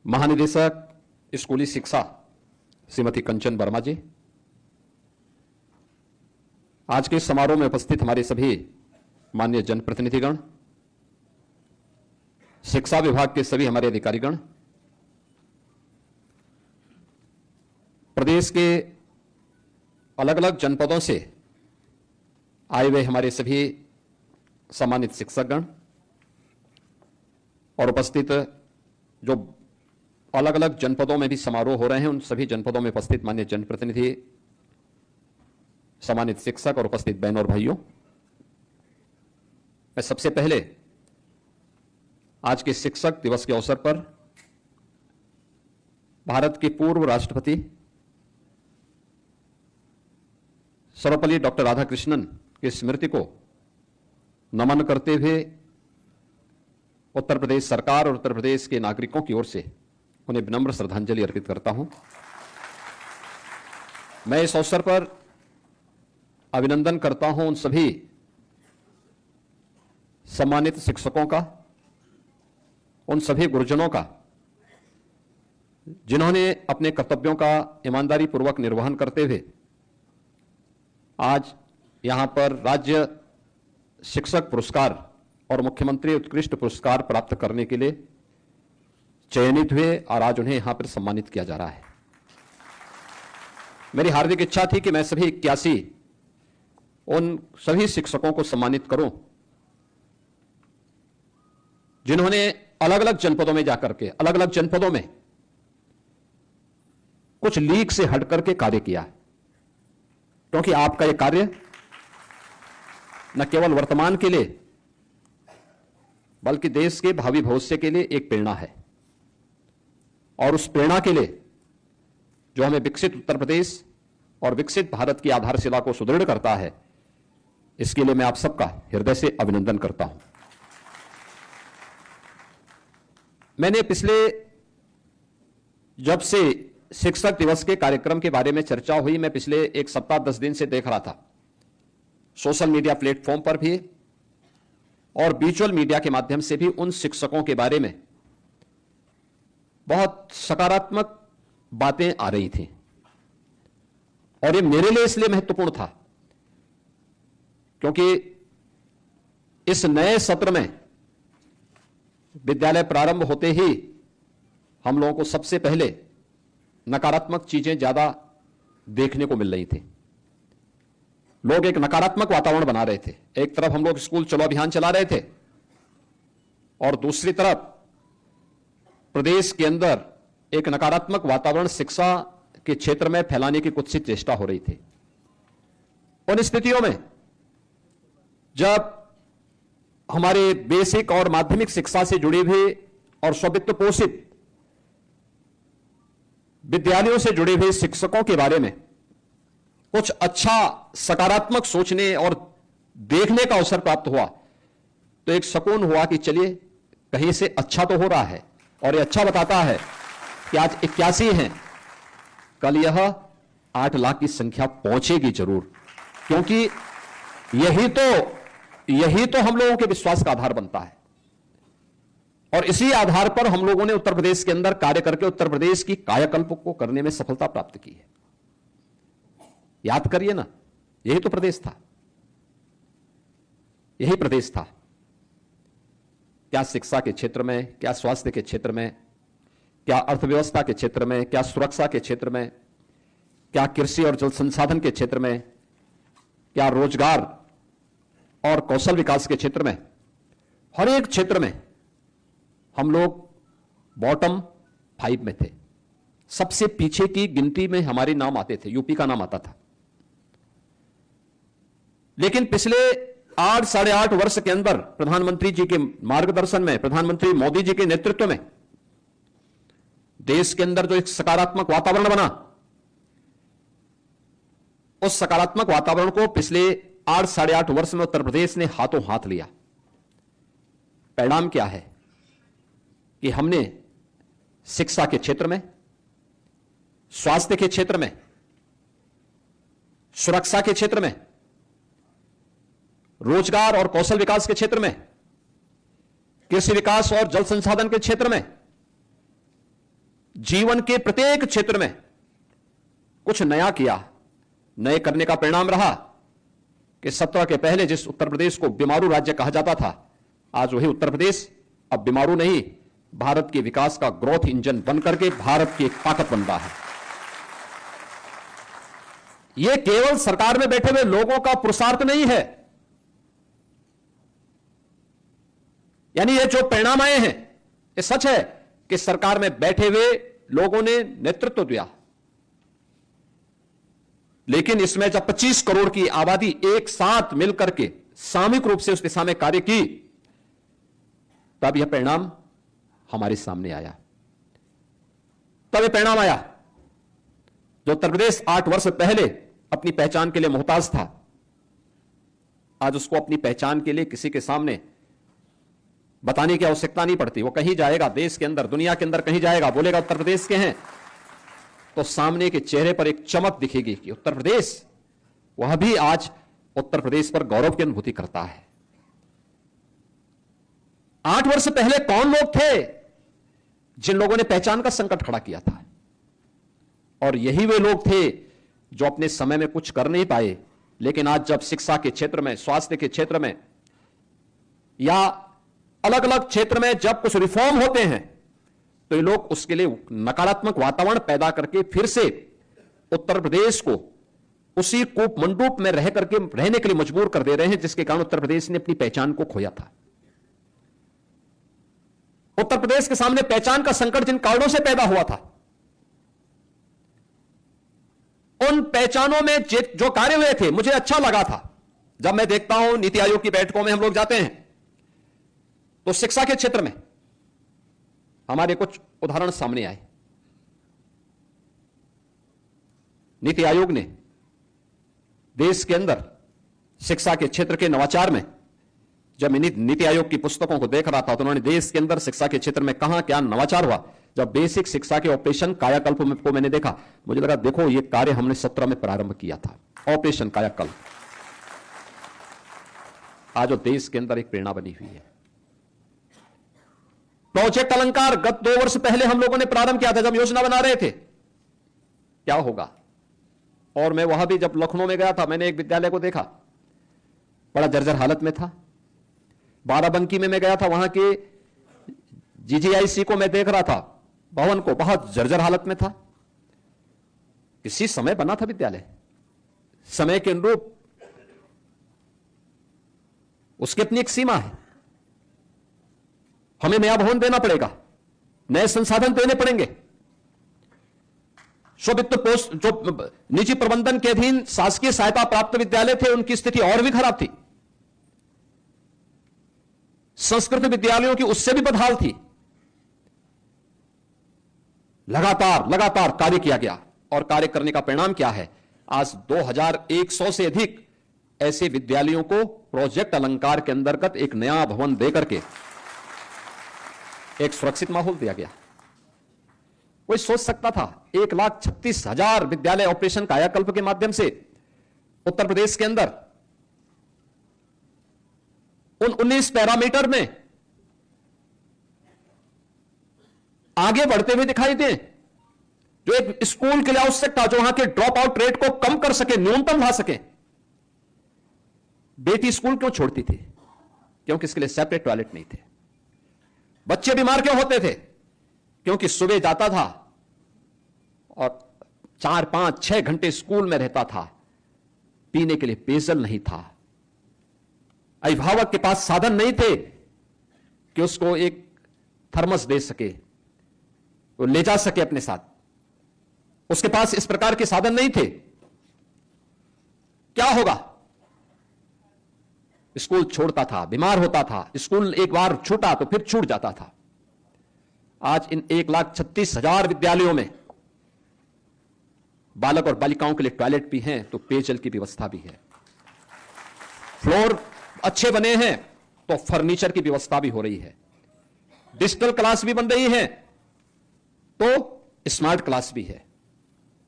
महानिदेशक स्कूली शिक्षा श्रीमती कंचन वर्मा जी, आज के समारोह में उपस्थित हमारे सभी माननीय जनप्रतिनिधिगण, शिक्षा विभाग के सभी हमारे अधिकारीगण, प्रदेश के अलग अलग जनपदों से आए हुए हमारे सभी सम्मानित शिक्षकगण और उपस्थित जो अलग अलग जनपदों में भी समारोह हो रहे हैं, उन सभी जनपदों में उपस्थित माननीय जनप्रतिनिधि, सम्मानित शिक्षक और उपस्थित बहनों और भाइयों, मैं सबसे पहले आज के शिक्षक दिवस के अवसर पर भारत के पूर्व राष्ट्रपति सर्वपल्ली डॉक्टर राधाकृष्णन की स्मृति को नमन करते हुए उत्तर प्रदेश सरकार और उत्तर प्रदेश के नागरिकों की ओर से उन्हें विनम्र श्रद्धांजलि अर्पित करता हूं। मैं इस अवसर पर अभिनंदन करता हूं उन सभी सम्मानित शिक्षकों का, उन सभी गुरुजनों का जिन्होंने अपने कर्तव्यों का ईमानदारी पूर्वक निर्वहन करते हुए आज यहां पर राज्य शिक्षक पुरस्कार और मुख्यमंत्री उत्कृष्ट पुरस्कार प्राप्त करने के लिए चयनित हुए और आज उन्हें यहां पर सम्मानित किया जा रहा है। मेरी हार्दिक इच्छा थी कि मैं सभी 81 उन सभी शिक्षकों को सम्मानित करूं जिन्होंने अलग अलग जनपदों में जाकर के अलग अलग जनपदों में कुछ लीक से हट करके कार्य किया है, क्योंकि आपका यह कार्य न केवल वर्तमान के लिए बल्कि देश के भावी भविष्य के लिए एक प्रेरणा है। और उस प्रेरणा के लिए जो हमें विकसित उत्तर प्रदेश और विकसित भारत की आधारशिला को सुदृढ़ करता है, इसके लिए मैं आप सबका हृदय से अभिनंदन करता हूं। मैंने पिछले जब से शिक्षक दिवस के कार्यक्रम के बारे में चर्चा हुई, मैं पिछले एक सप्ताह 10 दिन से देख रहा था, सोशल मीडिया प्लेटफॉर्म पर भी और विजुअल मीडिया के माध्यम से भी उन शिक्षकों के बारे में बहुत सकारात्मक बातें आ रही थी। और ये मेरे लिए इसलिए महत्वपूर्ण था क्योंकि इस नए सत्र में विद्यालय प्रारंभ होते ही हम लोगों को सबसे पहले नकारात्मक चीजें ज्यादा देखने को मिल रही थी। लोग एक नकारात्मक वातावरण बना रहे थे। एक तरफ हम लोग स्कूल चलो अभियान चला रहे थे और दूसरी तरफ प्रदेश के अंदर एक नकारात्मक वातावरण शिक्षा के क्षेत्र में फैलाने की कुत्सित चेष्टा हो रही थी। उन स्थितियों में जब हमारे बेसिक और माध्यमिक शिक्षा से जुड़ी हुई और स्ववित्त पोषित विद्यालयों से जुड़े हुए शिक्षकों के बारे में कुछ अच्छा सकारात्मक सोचने और देखने का अवसर प्राप्त हुआ, तो एक सुकून हुआ कि चलिए कहीं से अच्छा तो हो रहा है। और ये अच्छा बताता है कि आज 81 हैं, कल यह 8 लाख की संख्या पहुंचेगी जरूर, क्योंकि यही तो हम लोगों के विश्वास का आधार बनता है। और इसी आधार पर हम लोगों ने उत्तर प्रदेश के अंदर कार्य करके उत्तर प्रदेश की कायाकल्प को करने में सफलता प्राप्त की है। याद करिए ना, यही तो प्रदेश था, यही प्रदेश था। क्या शिक्षा के क्षेत्र में, क्या स्वास्थ्य के क्षेत्र में, क्या अर्थव्यवस्था के क्षेत्र में, क्या सुरक्षा के क्षेत्र में, क्या कृषि और जल संसाधन के क्षेत्र में, क्या रोजगार और कौशल विकास के क्षेत्र में, हर एक क्षेत्र में हम लोग बॉटम 5 में थे। सबसे पीछे की गिनती में हमारे नाम आते थे, यूपी का नाम आता था। लेकिन पिछले 8 साढ़े 8 वर्ष के अंदर प्रधानमंत्री जी के मार्गदर्शन में, प्रधानमंत्री मोदी जी के नेतृत्व में देश के अंदर जो एक सकारात्मक वातावरण बना, उस सकारात्मक वातावरण को पिछले 8 साढ़े 8 वर्ष में उत्तर प्रदेश ने हाथों हाथ लिया। परिणाम क्या है कि हमने शिक्षा के क्षेत्र में, स्वास्थ्य के क्षेत्र में, सुरक्षा के क्षेत्र में, रोजगार और कौशल विकास के क्षेत्र में, कृषि विकास और जल संसाधन के क्षेत्र में जीवन के प्रत्येक क्षेत्र में कुछ नया किया। नए करने का परिणाम रहा कि 17 के पहले जिस उत्तर प्रदेश को बीमारू राज्य कहा जाता था, आज वही उत्तर प्रदेश अब बीमारू नहीं, भारत के विकास का ग्रोथ इंजन बनकर के भारत की एक ताकत बन रहा है। यह केवल सरकार में बैठे हुए लोगों का पुरुषार्थ नहीं है, यानी ये जो परिणाम आए हैं ये सच है कि सरकार में बैठे हुए लोगों ने नेतृत्व दिया, लेकिन इसमें जब 25 करोड़ की आबादी एक साथ मिलकर के सामूहिक रूप से उस दिशा में कार्य की, तब यह परिणाम हमारे सामने आया। तब यह परिणाम आया जो उत्तर प्रदेश 8 वर्ष पहले अपनी पहचान के लिए मोहताज था, आज उसको अपनी पहचान के लिए किसी के सामने बताने की आवश्यकता नहीं पड़ती। वो कहीं जाएगा, देश के अंदर, दुनिया के अंदर कहीं जाएगा, बोलेगा उत्तर प्रदेश के हैं, तो सामने के चेहरे पर एक चमक दिखेगी कि उत्तर प्रदेश, वह भी आज उत्तर प्रदेश पर गौरव की अनुभूति करता है। 8 वर्ष पहले कौन लोग थे जिन लोगों ने पहचान का संकट खड़ा किया था? और यही वे लोग थे जो अपने समय में कुछ कर नहीं पाए, लेकिन आज जब शिक्षा के क्षेत्र में, स्वास्थ्य के क्षेत्र में या अलग अलग क्षेत्र में जब कुछ रिफॉर्म होते हैं, तो ये लोग उसके लिए नकारात्मक वातावरण पैदा करके फिर से उत्तर प्रदेश को उसी कूप मंडूप में रह करके रहने के लिए मजबूर कर दे रहे हैं, जिसके कारण उत्तर प्रदेश ने अपनी पहचान को खोया था। उत्तर प्रदेश के सामने पहचान का संकट जिन कारणों से पैदा हुआ था, उन पहचानों में जो कार्य हुए थे, मुझे अच्छा लगा था। जब मैं देखता हूं नीति आयोग की बैठकों में हम लोग जाते हैं, तो शिक्षा के क्षेत्र में हमारे कुछ उदाहरण सामने आए। नीति आयोग ने देश के अंदर शिक्षा के क्षेत्र के नवाचार में, जब मैं नीति आयोग की पुस्तकों को देख रहा था, तो उन्होंने देश के अंदर शिक्षा के क्षेत्र में कहां क्या नवाचार हुआ। जब बेसिक शिक्षा के ऑपरेशन कायाकल्प को मैंने देखा, मुझे लगा देखो ये कार्य हमने 17 में प्रारंभ किया था, ऑपरेशन कायाकल्प। आज देश के अंदर एक प्रेरणा बनी हुई है। प्रोजेक्ट अलंकार गत 2 वर्ष पहले हम लोगों ने प्रारंभ किया था, जब योजना बना रहे थे क्या होगा। और मैं वहां भी जब लखनऊ में गया था, मैंने एक विद्यालय को देखा, बड़ा जर्जर हालत में था। बाराबंकी में मैं गया था, वहां के जीजीआईसी को मैं देख रहा था, भवन को, बहुत जर्जर हालत में था। किसी समय बना था विद्यालय, समय के अनुरूप उसकी अपनी एक सीमा है। हमें नया भवन देना पड़ेगा, नए संसाधन देने पड़ेंगे। स्ववित्त पोस्ट जो निजी प्रबंधन के अधीन शासकीय सहायता प्राप्त विद्यालय थे, उनकी स्थिति और भी खराब थी। संस्कृत विद्यालयों की उससे भी बदहाल थी। लगातार कार्य किया गया, और कार्य करने का परिणाम क्या है? आज 2100 से अधिक ऐसे विद्यालयों को प्रोजेक्ट अलंकार के अंतर्गत एक नया भवन देकर के एक सुरक्षित माहौल दिया गया। कोई सोच सकता था 1,36,000 विद्यालय ऑपरेशन कायाकल्प के माध्यम से उत्तर प्रदेश के अंदर उन 19 पैरामीटर में आगे बढ़ते हुए दिखाई दे, जो एक स्कूल के लिए आवश्यक था, जो वहां के ड्रॉप आउट रेट को कम कर सके, न्यूनतम ला सके। बेटी स्कूल क्यों छोड़ती थी? क्योंकि इसके लिए सेपरेट टॉयलेट नहीं थे। बच्चे बीमार क्यों होते थे? क्योंकि सुबह जाता था और 4, 5, 6 घंटे स्कूल में रहता था, पीने के लिए पेयजल नहीं था। अभिभावक के पास साधन नहीं थे कि उसको एक थर्मस दे सके, वो ले जा सके अपने साथ। उसके पास इस प्रकार के साधन नहीं थे। क्या होगा? स्कूल छोड़ता था, बीमार होता था। स्कूल एक बार छूटा तो फिर छूट जाता था। आज इन 1,36,000 विद्यालयों में बालक और बालिकाओं के लिए टॉयलेट भी हैं, तो पेयजल की व्यवस्था भी है। फ्लोर अच्छे बने हैं तो फर्नीचर की व्यवस्था भी हो रही है। डिजिटल क्लास भी बन रही है तो स्मार्ट क्लास भी है,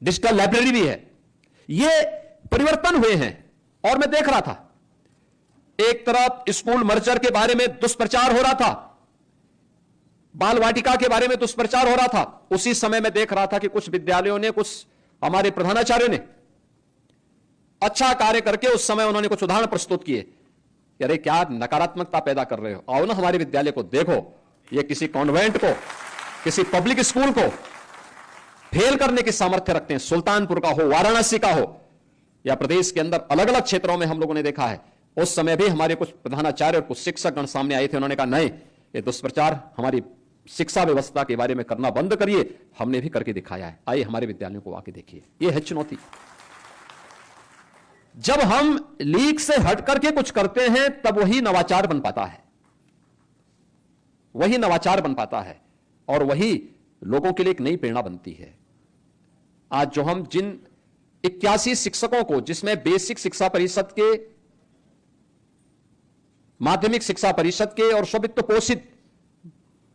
डिजिटल लाइब्रेरी भी है। ये परिवर्तन हुए हैं। और मैं देख रहा था, एक तरफ स्कूल मर्जर के बारे में दुष्प्रचार हो रहा था, बाल वाटिका के बारे में दुष्प्रचार हो रहा था, उसी समय मैं देख रहा था कि कुछ विद्यालयों ने, कुछ हमारे प्रधानाचार्य ने अच्छा कार्य करके उस समय उन्होंने कुछ उदाहरण प्रस्तुत किए। अरे क्या नकारात्मकता पैदा कर रहे हो, आओ ना हमारे विद्यालय को देखो, ये किसी कॉन्वेंट को, किसी पब्लिक स्कूल को फेल करने की सामर्थ्य रखते हैं। सुल्तानपुर का हो, वाराणसी का हो, या प्रदेश के अंदर अलग अलग क्षेत्रों में हम लोगों ने देखा है। उस समय भी हमारे कुछ प्रधानाचार्य और कुछ शिक्षकगण सामने आए थे, उन्होंने कहा नहीं, ये दुष्प्रचार हमारी शिक्षा व्यवस्था के बारे में करना बंद करिए। हमने भी करके दिखाया है, आइए हमारे विद्यालयों को आके देखिए। ये है चुनौती। जब हम लीक से हट करके कुछ करते हैं तब वही नवाचार बन पाता है, वही नवाचार बन पाता है, और वही लोगों के लिए एक नई प्रेरणा बनती है। आज जो हम जिन 81 शिक्षकों को, जिसमें बेसिक शिक्षा परिषद के, माध्यमिक शिक्षा परिषद के और स्ववित्त पोषित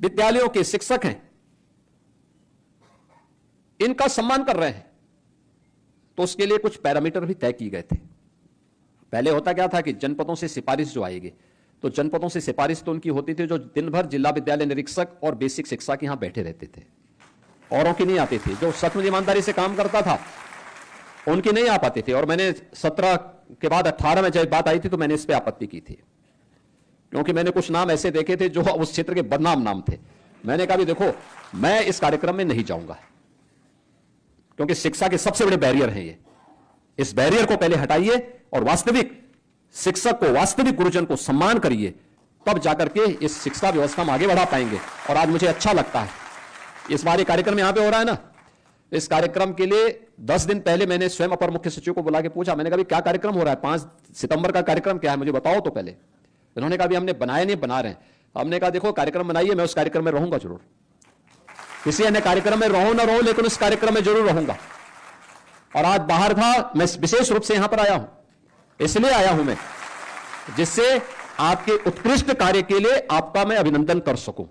विद्यालयों के शिक्षक हैं, इनका सम्मान कर रहे हैं, तो उसके लिए कुछ पैरामीटर भी तय किए गए थे। पहले होता क्या था कि जनपदों से सिफारिश जो आएगी, तो जनपदों से सिफारिश तो उनकी होती थी जो दिन भर जिला विद्यालय निरीक्षक और बेसिक शिक्षा के यहां बैठे रहते थे, औरों की नहीं आती थी। जो सचमुच ईमानदारी से काम करता था उनकी नहीं आ पाती थी। और मैंने 17 के बाद 18 में जब बात आई थी तो मैंने इस पर आपत्ति की थी, क्योंकि मैंने कुछ नाम ऐसे देखे थे जो उस क्षेत्र के बदनाम नाम थे। मैंने कहा भी देखो, मैं इस कार्यक्रम में नहीं जाऊंगा, क्योंकि शिक्षा के सबसे बड़े बैरियर हैं ये। इस बैरियर को पहले हटाइए और वास्तविक शिक्षक को, वास्तविक गुरुजन को सम्मान करिए, तब जाकर के इस शिक्षा व्यवस्था में आगे बढ़ा पाएंगे। और आज मुझे अच्छा लगता है इस बार कार्यक्रम यहां पे हो रहा है ना, इस कार्यक्रम के लिए 10 दिन पहले मैंने स्वयं अपर मुख्य सचिव को बुला के पूछा, मैंने कहा क्या कार्यक्रम हो रहा है, 5 सितंबर का कार्यक्रम क्या है, मुझे बताओ तो पहले। उन्होंने कहा हमने बनाया नहीं, बना रहे हैं। हमने कहा देखो कार्यक्रम बनाइए, मैं उस कार्यक्रम में रहूंगा जरूर, किसी अन्य कार्यक्रम में रहूं ना रहूं, लेकिन उस कार्यक्रम में जरूर रहूंगा। और आज बाहर था, मैं विशेष रूप से यहां पर आया हूं, इसलिए आया हूं मैं, जिससे आपके उत्कृष्ट कार्य के लिए आपका मैं अभिनंदन कर सकूं,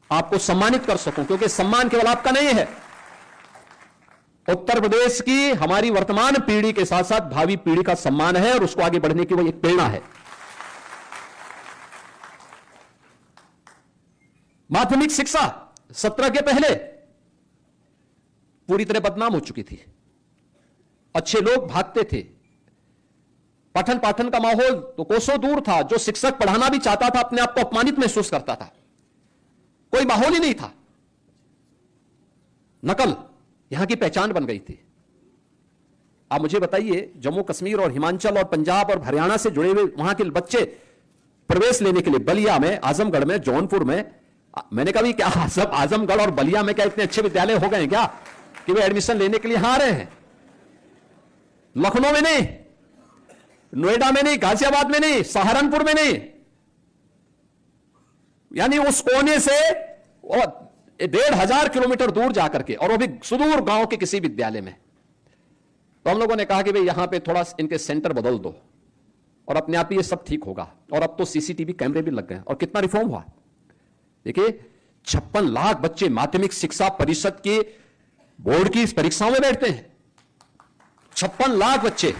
आपको सम्मानित कर सकूं, क्योंकि सम्मान केवल आपका नहीं है, उत्तर प्रदेश की हमारी वर्तमान पीढ़ी के साथ साथ भावी पीढ़ी का सम्मान है, और उसको आगे बढ़ने की वो एक प्रेरणा है। माध्यमिक शिक्षा 17 के पहले पूरी तरह बदनाम हो चुकी थी, अच्छे लोग भागते थे, पठन पाठन का माहौल तो कोसों दूर था। जो शिक्षक पढ़ाना भी चाहता था अपने आप को अपमानित महसूस करता था, कोई माहौल ही नहीं था। नकल यहां की पहचान बन गई थी। आप मुझे बताइए, जम्मू कश्मीर और हिमाचल और पंजाब और हरियाणा से जुड़े हुए वहां के बच्चे प्रवेश लेने के लिए बलिया में, आजमगढ़ में, जौनपुर में, मैंने कहा क्या सब आजमगढ़ और बलिया में क्या इतने अच्छे विद्यालय हो गए क्या कि वे एडमिशन लेने के लिए यहां आ रहे हैं? लखनऊ में नहीं, नोएडा में नहीं, गाजियाबाद में नहीं, सहारनपुर में नहीं, यानी उस कोने से 1,500 किलोमीटर दूर जाकर के, और वो भी सुदूर गांव के किसी विद्यालय में। तो हम लोगों ने कहा कि भाई यहां पे थोड़ा इनके सेंटर बदल दो और अपने आप ही ये सब ठीक होगा। और अब तो सीसीटीवी कैमरे भी लग गए, और कितना रिफॉर्म हुआ देखिए। 56 लाख बच्चे माध्यमिक शिक्षा परिषद के बोर्ड की इस परीक्षाओं में बैठते हैं, 56 लाख बच्चे।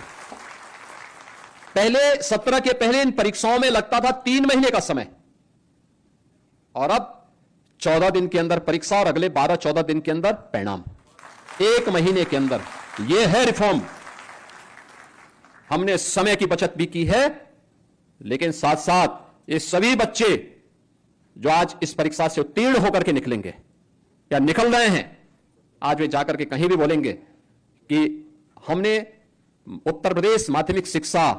पहले 17 के पहले इन परीक्षाओं में लगता था 3 महीने का समय, और अब 14 दिन के अंदर परीक्षा और अगले 12-14 दिन के अंदर परिणाम, 1 महीने के अंदर। यह है रिफॉर्म। हमने समय की बचत भी की है, लेकिन साथ साथ ये सभी बच्चे जो आज इस परीक्षा से उत्तीर्ण होकर के निकलेंगे या निकल रहे हैं, आज वे जाकर के कहीं भी बोलेंगे कि हमने उत्तर प्रदेश माध्यमिक शिक्षा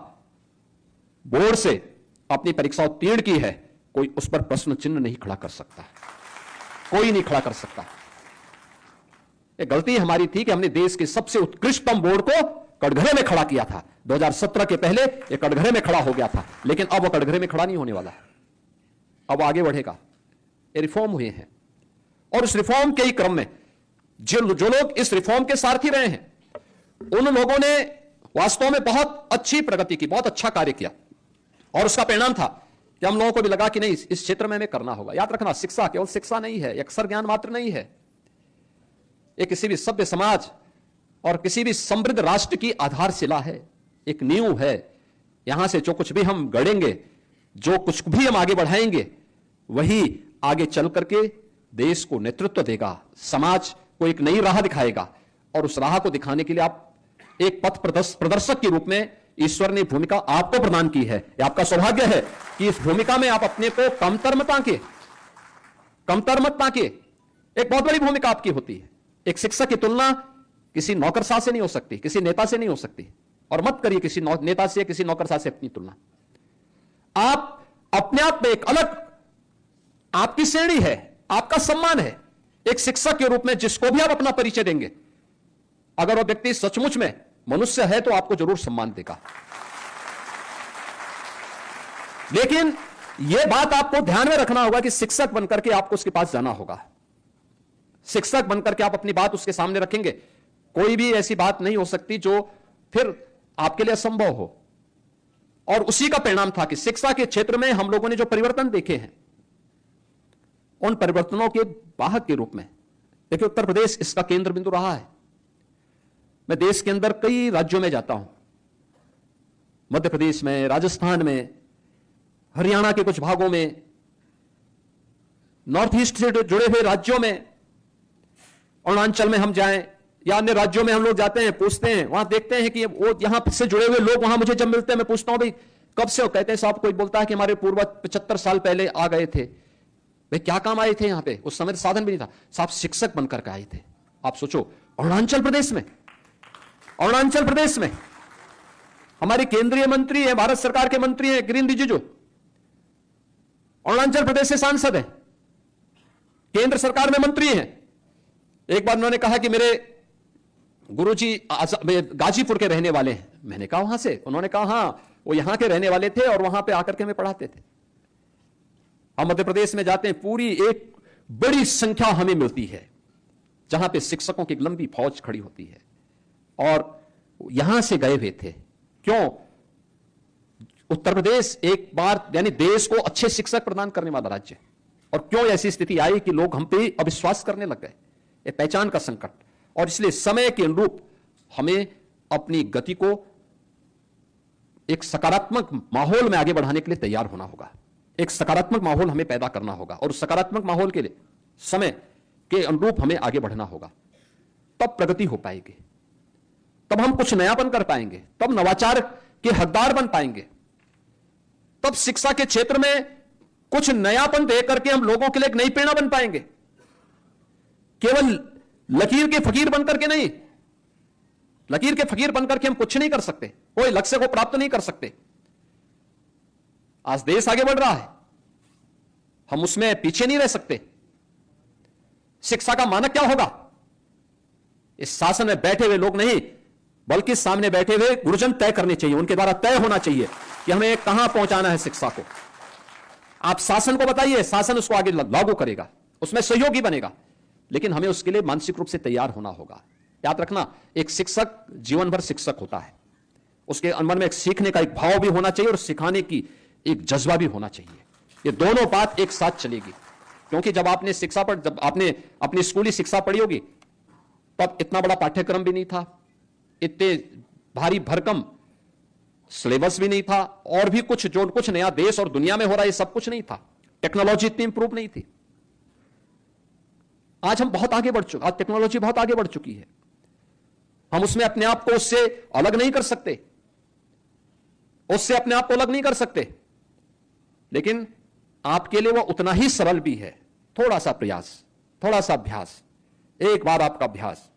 बोर्ड से अपनी परीक्षा उत्तीर्ण की है, कोई उस पर प्रश्न चिन्ह नहीं खड़ा कर सकता, कोई नहीं खड़ा कर सकता। ये गलती हमारी थी कि हमने देश के सबसे उत्कृष्टतम बोर्ड को कटघरे में खड़ा किया था। 2017 के पहले ये कटघरे में खड़ा हो गया था, लेकिन अब वो कटघरे में खड़ा नहीं होने वाला है, अब आगे बढ़ेगा। ये रिफॉर्म हुए हैं, और उस रिफॉर्म के ही क्रम में जो लोग इस रिफॉर्म के सारथी रहे हैं, उन लोगों ने वास्तव में बहुत अच्छी प्रगति की, बहुत अच्छा कार्य किया, और उसका परिणाम था कि हम लोगों को भी लगा कि नहीं, इस क्षेत्र में हमें करना होगा। याद रखना, शिक्षा केवल शिक्षा नहीं है, अक्षर ज्ञान मात्र नहीं है। ये किसी भी सभ्य समाज और किसी भी समृद्ध राष्ट्र की आधारशिला है, एक नींव है। यहां से जो कुछ भी हम गढ़ेंगे, जो कुछ भी हम आगे बढ़ाएंगे, वही आगे चल करके देश को नेतृत्व देगा, समाज को एक नई राह दिखाएगा, और उस राह को दिखाने के लिए आप एक पथ प्रदर्शक के रूप में ईश्वर ने भूमिका आपको प्रदान की है। यह आपका सौभाग्य है कि इस भूमिका में आप अपने को कमतर मत आंके। एक बहुत बड़ी भूमिका आपकी होती है। एक शिक्षक की तुलना किसी नौकरशाह से नहीं हो सकती, किसी नेता से नहीं हो सकती, और मत करिए किसी नेता से, किसी नौकरशाह से अपनी तुलना। आप अपने आप में एक अलग आपकी श्रेणी है, आपका सम्मान है। एक शिक्षक के रूप में जिसको भी आप अपना परिचय देंगे, अगर वह व्यक्ति सचमुच में मनुष्य है तो आपको जरूर सम्मान देगा। लेकिन यह बात आपको ध्यान में रखना होगा कि शिक्षक बनकर के आपको उसके पास जाना होगा। शिक्षक बनकर के आप अपनी बात उसके सामने रखेंगे, कोई भी ऐसी बात नहीं हो सकती जो फिर आपके लिए असंभव हो। और उसी का परिणाम था कि शिक्षा के क्षेत्र में हम लोगों ने जो परिवर्तन देखे हैं, उन परिवर्तनों के वाहक के रूप में देखिए उत्तर प्रदेश इसका केंद्र बिंदु रहा है। मैं देश के अंदर कई राज्यों में जाता हूं, मध्य प्रदेश में, राजस्थान में, हरियाणा के कुछ भागों में, नॉर्थ ईस्ट से जुड़े हुए राज्यों में, अरुणाचल में हम जाएं या अन्य राज्यों में हम लोग जाते हैं, पूछते हैं, वहां देखते हैं कि वो यहां से जुड़े हुए लोग वहां मुझे जब मिलते हैं, मैं पूछता हूं भाई कब से हो, कहते हैं साहब, कोई बोलता है कि हमारे पूर्वज 75 साल पहले आ गए थे। भाई क्या काम आए थे यहां पे? उस समय साधन भी नहीं था साहब, शिक्षक बनकर के आए थे। आप सोचो अरुणाचल प्रदेश में हमारे केंद्रीय मंत्री है, भारत सरकार के मंत्री हैं किरेन रिजिजू, अरुणाचल प्रदेश से सांसद है, केंद्र सरकार में मंत्री हैं। एक बार उन्होंने कहा कि मेरे गुरुजी गाजीपुर के रहने वाले हैं। मैंने कहा वहां से? उन्होंने कहा हां, वो यहां के रहने वाले थे और वहां पे आकर के हमें पढ़ाते थे। हम मध्य प्रदेश में जाते हैं, पूरी एक बड़ी संख्या हमें मिलती है जहां पे शिक्षकों की लंबी फौज खड़ी होती है, और यहां से गए हुए थे। क्यों? उत्तर प्रदेश एक बार यानी देश को अच्छे शिक्षक प्रदान करने वाला राज्य, और क्यों ऐसी स्थिति आई कि लोग हम पे अविश्वास करने लग गए, ये पहचान का संकट। और इसलिए समय के अनुरूप हमें अपनी गति को एक सकारात्मक माहौल में आगे बढ़ाने के लिए तैयार होना होगा। एक सकारात्मक माहौल हमें पैदा करना होगा, और उस सकारात्मक माहौल के लिए समय के अनुरूप हमें आगे बढ़ना होगा। तब प्रगति हो पाएगी, तब हम कुछ नयापन कर पाएंगे, तब नवाचार के हकदार बन पाएंगे, तब शिक्षा के क्षेत्र में कुछ नयापन दे करके हम लोगों के लिए एक नई प्रेरणा बन पाएंगे। केवल लकीर के फकीर बनकर के नहीं, लकीर के फकीर बनकर के हम कुछ नहीं कर सकते, कोई लक्ष्य को प्राप्त नहीं कर सकते। आज देश आगे बढ़ रहा है, हम उसमें पीछे नहीं रह सकते। शिक्षा का मानक क्या होगा? इस शासन में बैठे हुए लोग नहीं, बल्कि सामने बैठे हुए गुरुजन तय करने चाहिए, उनके द्वारा तय होना चाहिए कि हमें कहां पहुंचाना है शिक्षा को। आप शासन को बताइए, शासन उसको आगे लागू करेगा, उसमें सहयोगी बनेगा, लेकिन हमें उसके लिए मानसिक रूप से तैयार होना होगा। याद रखना, एक शिक्षक जीवन भर शिक्षक होता है, उसके मन में एक सीखने का एक भाव भी होना चाहिए और सिखाने की एक जज्बा भी होना चाहिए। ये दोनों बात एक साथ चलेगी, क्योंकि जब आपने जब आपने अपनी स्कूली शिक्षा पढ़ी होगी, तब इतना बड़ा पाठ्यक्रम भी नहीं था, इतने भारी भरकम सिलेबस भी नहीं था, और भी कुछ नया देश और दुनिया में हो रहा है, ये सब कुछ नहीं था। टेक्नोलॉजी इतनी इंप्रूव नहीं थी। आज हम बहुत आगे बढ़ चुके, आज टेक्नोलॉजी बहुत आगे बढ़ चुकी है, हम उसमें अपने आप को उससे अलग नहीं कर सकते, उससे अपने आप को अलग नहीं कर सकते, लेकिन आपके लिए वह उतना ही सरल भी है। थोड़ा सा प्रयास, थोड़ा सा अभ्यास, एक बार आपका अभ्यास,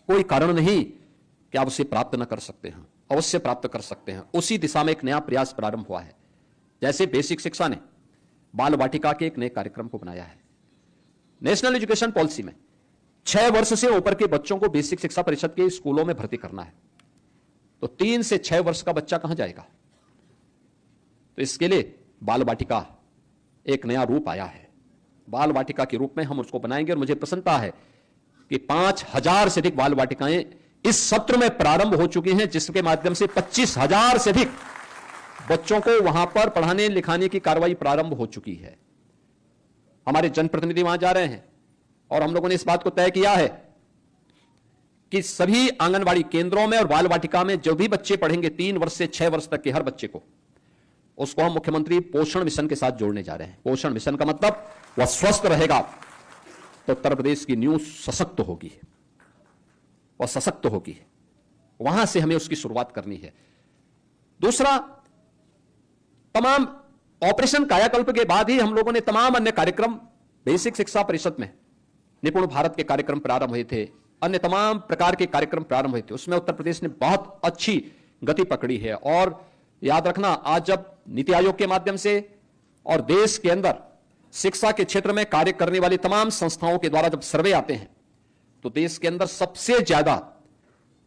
कोई कारण नहीं कि आप उसे प्राप्त न कर सकते हैं, अवश्य प्राप्त कर सकते हैं। उसी दिशा में एक नया प्रयास प्रारंभ हुआ है। जैसे बेसिक शिक्षा ने बाल वाटिका के एक नए कार्यक्रम को बनाया है। नेशनल एजुकेशन पॉलिसी में 6 वर्ष से ऊपर के बच्चों को बेसिक शिक्षा परिषद के स्कूलों में भर्ती करना है, तो 3 से 6 वर्ष का बच्चा कहां जाएगा? तो इसके लिए बाल वाटिका एक नया रूप आया है। बाल वाटिका के रूप में हम उसको बनाएंगे, और मुझे प्रसन्नता है कि 5000 से अधिक बाल वाटिकाएं इस सत्र में प्रारंभ हो चुकी हैं, जिसके माध्यम से 25,000 से अधिक बच्चों को वहां पर पढ़ाने लिखाने की कार्रवाई प्रारंभ हो चुकी है। हमारे जनप्रतिनिधि वहां जा रहे हैं, और हम लोगों ने इस बात को तय किया है कि सभी आंगनवाड़ी केंद्रों में और बाल वाटिका में जो भी बच्चे पढ़ेंगे 3 वर्ष से 6 वर्ष तक के हर बच्चे को उसको हम मुख्यमंत्री पोषण मिशन के साथ जोड़ने जा रहे हैं। पोषण मिशन का मतलब वह स्वस्थ रहेगा तो उत्तर प्रदेश की न्यूज सशक्त होगी, वह सशक्त होगी। वहां से हमें उसकी शुरुआत करनी है। दूसरा, तमाम ऑपरेशन कायाकल्प के बाद ही हम लोगों ने तमाम अन्य कार्यक्रम, बेसिक शिक्षा परिषद में निपुण भारत के कार्यक्रम प्रारंभ हुए थे, अन्य तमाम प्रकार के कार्यक्रम प्रारंभ हुए थे, उसमें उत्तर प्रदेश ने बहुत अच्छी गति पकड़ी है। और याद रखना, आज जब नीति आयोग के माध्यम से और देश के अंदर शिक्षा के क्षेत्र में कार्य करने वाली तमाम संस्थाओं के द्वारा जब सर्वे आते हैं तो देश के अंदर सबसे ज्यादा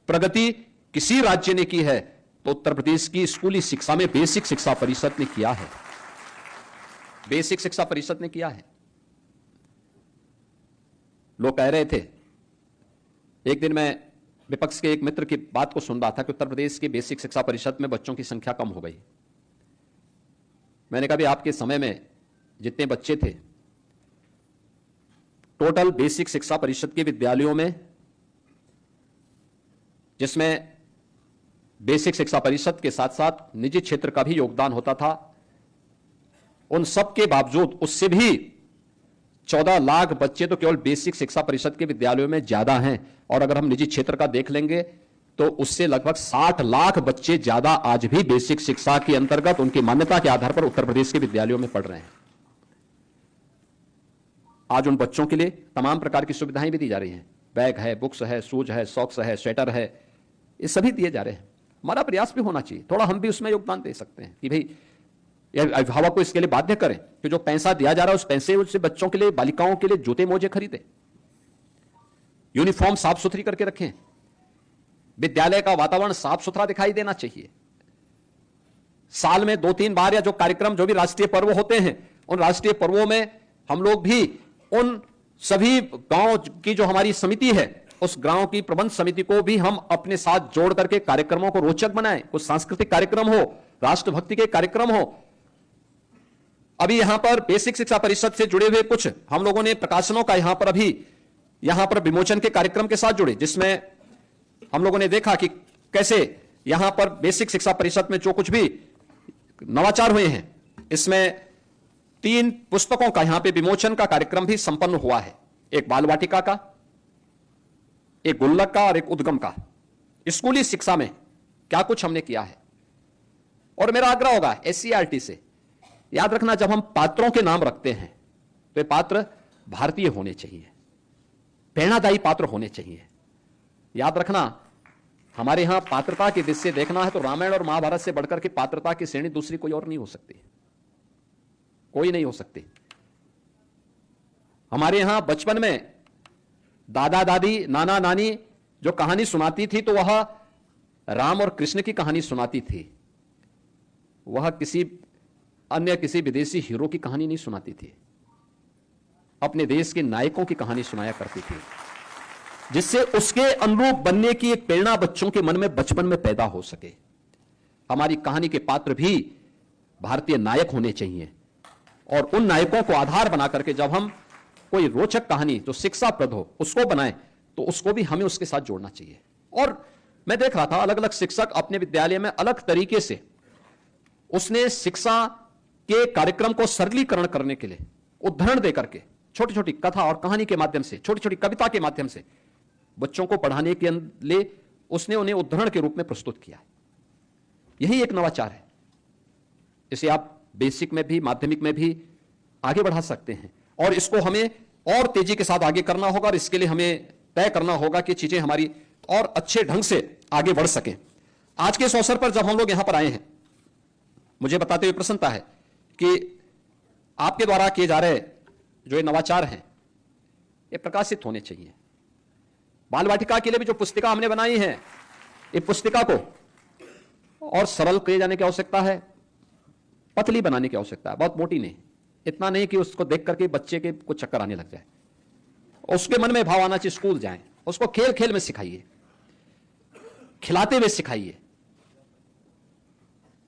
प्रगति किसी राज्य ने की है तो उत्तर प्रदेश की स्कूली शिक्षा में बेसिक शिक्षा परिषद ने किया है। बेसिक शिक्षा परिषद ने किया है। लोग कह रहे थे, एक दिन मैं विपक्ष के एक मित्र की बात को सुन रहा था कि उत्तर प्रदेश की बेसिक शिक्षा परिषद में बच्चों की संख्या कम हो गई। मैंने कहा भी आपके समय में जितने बच्चे थे टोटल बेसिक शिक्षा परिषद के विद्यालयों में, जिसमें बेसिक शिक्षा परिषद के साथ साथ निजी क्षेत्र का भी योगदान होता था, उन सब के बावजूद उससे भी 14 लाख बच्चे तो केवल बेसिक शिक्षा परिषद के विद्यालयों में ज्यादा हैं। और अगर हम निजी क्षेत्र का देख लेंगे तो उससे लगभग 60 लाख बच्चे ज्यादा आज भी बेसिक शिक्षा के अंतर्गत उनकी मान्यता के आधार पर उत्तर प्रदेश के विद्यालयों में पढ़ रहे हैं। आज उन बच्चों के लिए तमाम प्रकार की सुविधाएं भी दी जा रही हैं। बैग है, बुक्स है, शूज है, सॉक्स है, स्वेटर है, ये सभी दिए जा रहे हैं। हमारा प्रयास भी होना चाहिए, थोड़ा हम भी उसमें योगदान दे सकते हैं कि भाई अभिभावक को इसके लिए बाध्य करें कि जो पैसा दिया जा रहा है उस पैसे से बच्चों के लिए, बालिकाओं के लिए जूते मोजे खरीदे, यूनिफॉर्म साफ सुथरी करके रखें, विद्यालय का वातावरण साफ सुथरा दिखाई देना चाहिए। साल में 2-3 बार या जो कार्यक्रम, जो भी राष्ट्रीय पर्व होते हैं, उन राष्ट्रीय पर्वों में हम लोग भी उन सभी गांव की जो हमारी समिति है, उस गांव की प्रबंध समिति को भी हम अपने साथ जोड़ करके कार्यक्रमों को रोचक बनाएं। कुछ सांस्कृतिक कार्यक्रम हो, राष्ट्रभक्ति के कार्यक्रम हो। अभी यहां पर बेसिक शिक्षा परिषद से जुड़े हुए कुछ हम लोगों ने प्रकाशनों का यहां पर विमोचन के कार्यक्रम के साथ जुड़े, जिसमें हम लोगों ने देखा कि कैसे यहां पर बेसिक शिक्षा परिषद में जो कुछ भी नवाचार हुए हैं, इसमें 3 पुस्तकों का यहां पे विमोचन का कार्यक्रम भी संपन्न हुआ है। एक बाल वाटिका का, एक गुल्लक का और एक उद्गम का। स्कूली शिक्षा में क्या कुछ हमने किया है। और मेरा आग्रह होगा एससीईआरटी से, याद रखना, जब हम पात्रों के नाम रखते हैं तो ये पात्र भारतीय होने चाहिए, प्रेरणादायी पात्र होने चाहिए। याद रखना, हमारे यहां पात्रता की दृष्टि से देखना है तो रामायण और महाभारत से बढ़कर के पात्रता की श्रेणी दूसरी कोई और नहीं हो सकती, कोई नहीं हो सकती। हमारे यहां बचपन में दादा दादी, नाना नानी जो कहानी सुनाती थी तो वह राम और कृष्ण की कहानी सुनाती थी, वह किसी विदेशी हीरो की कहानी नहीं सुनाती थी, अपने देश के नायकों की कहानी सुनाया करती थी, जिससे उसके अनुरूप बनने की एक प्रेरणा बच्चों के मन में बचपन में पैदा हो सके। हमारी कहानी के पात्र भी भारतीय नायक होने चाहिए और उन नायकों को आधार बना करके जब हम कोई रोचक कहानी जो शिक्षाप्रद हो उसको बनाएं तो उसको भी हमें उसके साथ जोड़ना चाहिए। और मैं देख रहा था अलग अलग शिक्षक अपने विद्यालय में अलग तरीके से उसने शिक्षा के कार्यक्रम को सरलीकरण करने के लिए उदाहरण देकर के छोटी छोटी कथा और कहानी के माध्यम से, छोटी छोटी कविता के माध्यम से बच्चों को पढ़ाने के लिए उसने उन्हें उदाहरण के रूप में प्रस्तुत किया। यही एक नवाचार है। इसे आप बेसिक में भी, माध्यमिक में भी आगे बढ़ा सकते हैं और इसको हमें और तेजी के साथ आगे करना होगा और इसके लिए हमें तय करना होगा कि चीजें हमारी और अच्छे ढंग से आगे बढ़ सकें। आज के इस अवसर पर जब हम लोग यहां पर आए हैं, मुझे बताते हुए प्रसन्नता है कि आपके द्वारा किए जा रहे जो ये नवाचार हैं ये प्रकाशित होने चाहिए। बाल वाटिका के लिए भी जो पुस्तिका हमने बनाई है, ये पुस्तिका को और सरल किए जाने की आवश्यकता है, पतली बनाने की आवश्यकता है, बहुत मोटी नहीं, इतना नहीं कि उसको देख करके बच्चे के कुछ चक्कर आने लग जाए। उसके मन में भाव आना चाहिए, स्कूल जाएं, उसको खेल खेल में सिखाइए, खिलाते हुए सिखाइए।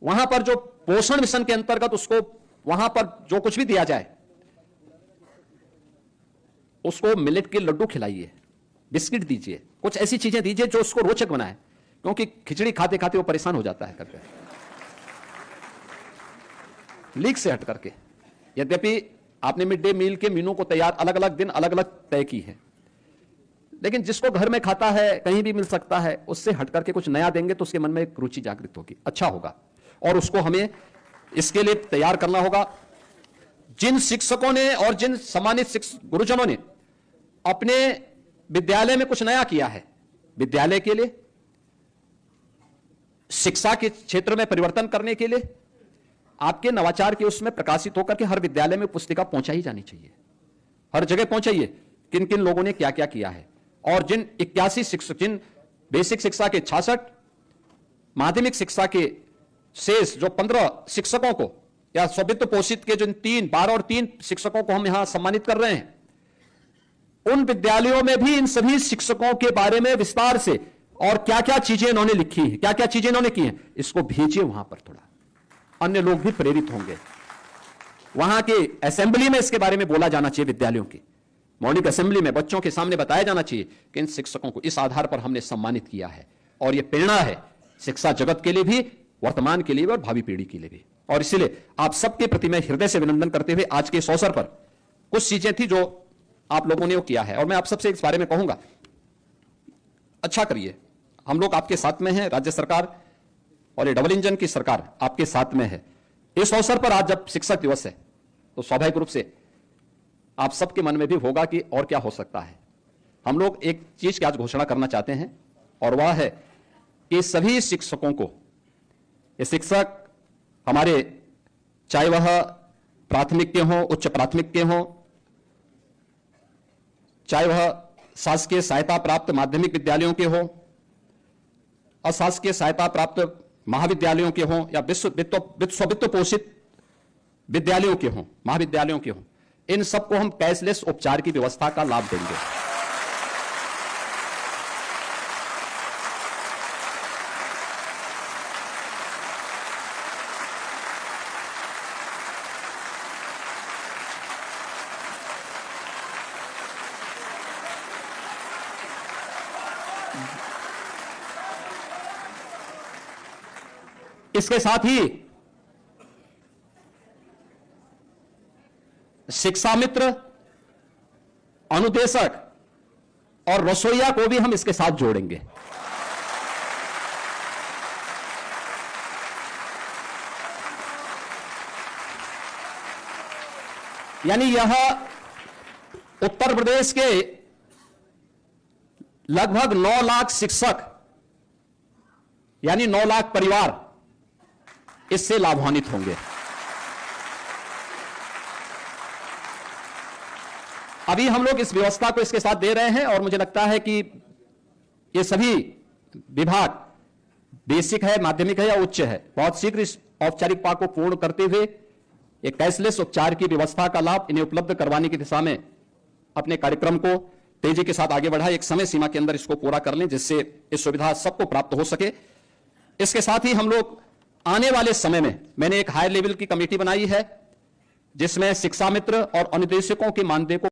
वहां पर जो पोषण मिशन के अंतर्गत उसको वहां पर जो कुछ भी दिया जाए, उसको मिलेट के लड्डू खिलाइए, बिस्किट दीजिए, कुछ ऐसी चीजें दीजिए जो उसको रोचक बनाए, क्योंकि खिचड़ी खाते खाते वो परेशान हो जाता है करके। लीक से हट करके। यद्यपि आपने मिड डे मील के मेनू को तैयार अलग अलग दिन अलग अलग तय की है, लेकिन जिसको घर में खाता है, कहीं भी मिल सकता है, उससे हट करके कुछ नया देंगे तो उसके मन में एक रुचि जागृत होगी, अच्छा होगा। और उसको हमें इसके लिए तैयार करना होगा। जिन शिक्षकों ने और जिन सम्मानित गुरुजनों ने अपने विद्यालय में कुछ नया किया है, विद्यालय के लिए, शिक्षा के क्षेत्र में परिवर्तन करने के लिए, आपके नवाचार के उसमें प्रकाशित होकर के हर विद्यालय में पुस्तिका पहुंचाई जानी चाहिए, हर जगह पहुंचाइए किन किन लोगों ने क्या क्या किया है। और जिन 81 शिक्षक, जिन बेसिक शिक्षा के 66, माध्यमिक शिक्षा के शेष जो 15 शिक्षकों को या स्ववित्त पोषित के जो 12 और 3 शिक्षकों को हम यहां सम्मानित कर रहे हैं, उन विद्यालयों में भी इन सभी शिक्षकों के बारे में विस्तार से और क्या क्या चीजें इन्होंने लिखी है, क्या क्या चीजें इन्होंने की हैं, इसको भेजिए वहां पर। थोड़ा अन्य लोग भी प्रेरित होंगे। वहां के असेंबली में इसके बारे में बोला जाना चाहिए, विद्यालयों की मॉर्निंग असेंबली में बच्चों के सामने बताया जाना चाहिए कि इन शिक्षकों को इस आधार पर हमने सम्मानित किया है। और यह प्रेरणा है शिक्षा जगत के लिए भी, वर्तमान के लिए भी और भावी पीढ़ी के लिए भी। और इसलिए आप सबके प्रति मैं हृदय से अभिनंदन करते हुए आज के इस अवसर पर कुछ चीजें थी जो आप लोगों ने वो किया है, और मैं आप सबसे इस बारे में कहूंगा, अच्छा करिए। हम लोग आपके साथ में हैं, राज्य सरकार और ये डबल इंजन की सरकार आपके साथ में है। इस अवसर पर आज जब शिक्षक दिवस है तो स्वाभाविक रूप से आप सबके मन में भी होगा कि और क्या हो सकता है। हम लोग एक चीज की आज घोषणा करना चाहते हैं, और वह है कि सभी शिक्षकों को, ये शिक्षक हमारे चाहे वह प्राथमिक के हों, उच्च प्राथमिक के हों, चाहे वह शासकीय सहायता प्राप्त माध्यमिक विद्यालयों के हों, अशासकीय सहायता प्राप्त महाविद्यालयों के हों, या स्ववित्त पोषित विद्यालयों के हों, महाविद्यालयों के हों, इन सबको हम कैशलेस उपचार की व्यवस्था का लाभ देंगे। इसके साथ ही शिक्षा मित्र, अनुदेशक और रसोइया को भी हम इसके साथ जोड़ेंगे। यानी यह उत्तर प्रदेश के लगभग 9 लाख शिक्षक, यानी 9 लाख परिवार इससे लाभान्वित होंगे। अभी हम लोग इस व्यवस्था को इसके साथ दे रहे हैं, और मुझे लगता है कि ये सभी विभाग, बेसिक है, माध्यमिक है या उच्च है, बहुत शीघ्र इस औपचारिकता को पूर्ण करते हुए एक कैशलेस उपचार की व्यवस्था का लाभ इन्हें उपलब्ध करवाने की दिशा में अपने कार्यक्रम को तेजी के साथ आगे बढ़ाए, एक समय सीमा के अंदर इसको पूरा कर लें, जिससे इस सुविधा सबको प्राप्त हो सके। इसके साथ ही हम लोग आने वाले समय में, मैंने एक हायर लेवल की कमेटी बनाई है जिसमें शिक्षा मित्र और अनुदेशकों के मानदेय को